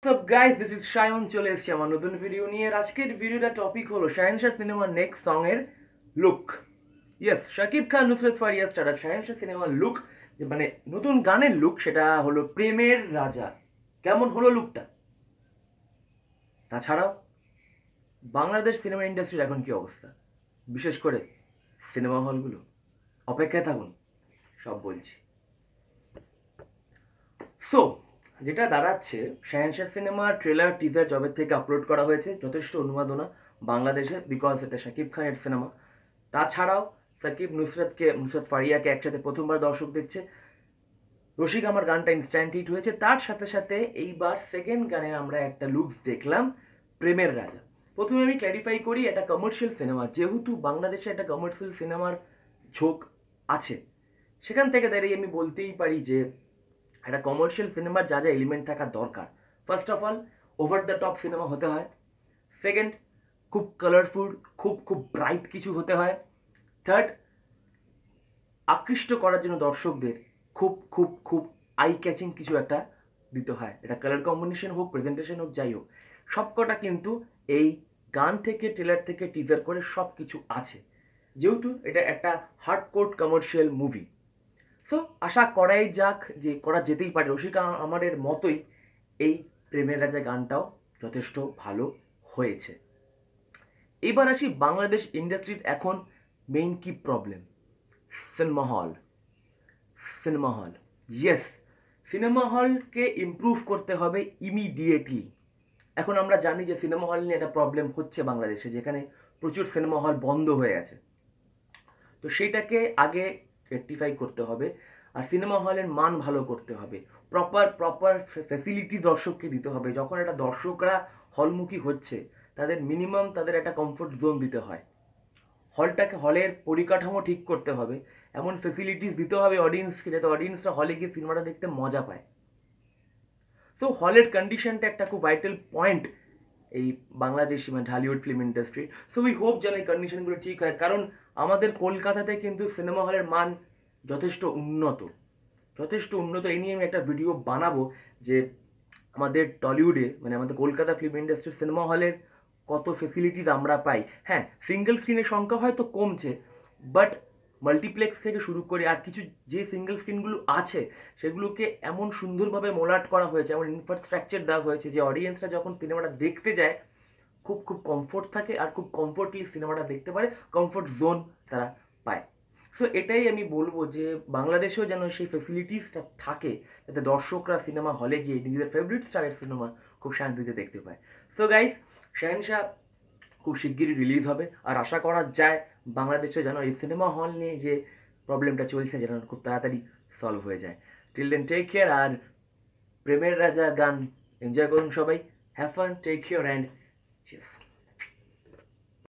What's up guys, this is Shayon চলে এসেছি আমার নতুন ভিডিও নিয়ে। আজকের ভিডিওটা টপিক হলো শাহেনশাহ সিনেমার নেক্সট সং এর look. Yes, Shakib Khan Nusrat Faria star শাহেনশাহ সিনেমার লুক, যে মানে নতুন গানের লুক, সেটা হলো প্রেমের রাজা। কেমন হলো লুকটা? তাছাড়াও বাংলাদেশ সিনেমা ইন্ডাস্ট্রির এখন কি অবস্থা, বিশেষ করে সিনেমা হলগুলো? অপেক্ষায় থাকুন, সব বলছি। সো যেটা দাঁড়াচ্ছে, শাহেনশাহ সিনেমার ট্রেলার টিজার জবের থেকে আপলোড করা হয়েছে, যথেষ্ট উন্মাদনা বাংলাদেশে, বিকজ এটা শাকিব খানের সিনেমা। তাছাড়াও নুসরাত ফারিয়াকে একসাথে প্রথমবার দর্শক দেখছে। রসিক আমার গানটা ইনস্ট্যান্ট হিট হয়েছে। তার সাথে সাথে এইবার সেকেন্ড গানে আমরা একটা লুকস দেখলাম, প্রেমের রাজা। প্রথমে আমি ক্ল্যারিফাই করি, এটা কমার্শিয়াল সিনেমা। যেহেতু বাংলাদেশে একটা কমার্শিয়াল সিনেমার ঝোঁক আছে, সেখান থেকে দাঁড়িয়ে আমি বলতেই পারি যে একটা কমার্শিয়াল সিনেমার যা যা এলিমেন্ট থাকা দরকার, first of all over the top cinema হতে হয়। সেকেন্ড, খুব কালারফুল, খুব খুব ব্রাইট কিছু হতে হয়। থার্ড, আকৃষ্ট করার জন্য দর্শকদের খুব খুব খুব আই ক্যাচিং কিছু একটা দিতে হয়। এটা কালার কম্বিনেশন হোক, প্রেজেন্টেশন হোক, যাই হোক, সবকটা কিন্তু এই গান থেকে, ট্রেলার থেকে, টিজার করে সব কিছু আছে। যেহেতু এটা একটা হার্ডকোর কমার্শিয়াল মুভি, সো আশা করাই যাক যে করা যেতেই পারে। রসিকা আমাদের মতোই এই প্রেমের রাজা গানটাও যথেষ্ট ভালো হয়েছে। এবার আসি বাংলাদেশ ইন্ডাস্ট্রির এখন মেইন কি problem, cinema hall. Cinema hall, yes, cinema হলকে ইমপ্রুভ করতে হবে ইমিডিয়েটলি। এখন আমরা জানি যে সিনেমা হল নিয়ে একটা প্রবলেম হচ্ছে বাংলাদেশে, যেখানে প্রচুর সিনেমা হল বন্ধ হয়ে আছে। তো সেইটাকে আগে রেকটিফাই করতে হবে, আর সিনেমা হলের মান ভালো করতে হবে। প্রপার ফ্যাসিলিটি দর্শককে দিতে হবে। যখন একটা দর্শকরা হলমুখী হচ্ছে, তাদের মিনিমাম তাদের একটা কমফোর্ট জোন দিতে হয়। হলের পরিকাঠামো ঠিক করতে হবে, এমন ফেসিলিটিস দিতে হবে অডিয়েন্সকে, যাতে অডিয়েন্সরা হলে গিয়ে সিনেমাটা দেখতে মজা পায়। তো হলের কন্ডিশনটা একটা খুব ভাইটাল পয়েন্ট এই বাংলাদেশি মানে Dhallywood film industry. So we hope যেন এই কন্ডিশনগুলো ঠিক হয়, কারণ আমাদের কলকাতাতে কিন্তু সিনেমা হলের মান যথেষ্ট উন্নত, যথেষ্ট উন্নত। এই নিয়ে আমি একটা ভিডিও বানাবো যে আমাদের টলিউডে মানে আমাদের কলকাতা ফিল্ম ইন্ডাস্ট্রির সিনেমা হলের কত ফেসিলিটিস আমরা পাই। হ্যাঁ, সিঙ্গেল স্ক্রিনের সংখ্যা হয়তো কমছে, বাট মাল্টিপ্লেক্স থেকে শুরু করে আর কিছু যে সিঙ্গেল স্ক্রিনগুলো আছে, সেগুলোকে এমন সুন্দরভাবে মোলাট করা হয়েছে, এমন ইনফ্রাস্ট্রাকচার দেওয়া হয়েছে যে অডিয়েন্সরা যখন সিনেমাটা দেখতে যায় খুব খুব কমফোর্ট থাকে, আর খুব কমফোর্টলি সিনেমাটা দেখতে পারে, কমফোর্ট জোন তারা পায়। সো এটাই আমি বলবো যে বাংলাদেশেও যেন সেই ফেসিলিটিসটা থাকে, যাতে দর্শকরা সিনেমা হলে গিয়ে নিজেদের ফেভারিট স্টারের সিনেমা খুব শান্তিতে দেখতে পায়। সো গাইস, শাহেনশাহ খুব শিগগিরই রিলিজ হবে, আর আশা করা যায় বাংলাদেশে যেন এই সিনেমা হল নিয়ে যে প্রবলেমটা চলছে যেন খুব তাড়াতাড়ি সলভ হয়ে যায়। টিল দেন টেক কেয়ার, আর প্রেমের রাজা গান এনজয় করুন সবাই। Have fun, take care and cheers.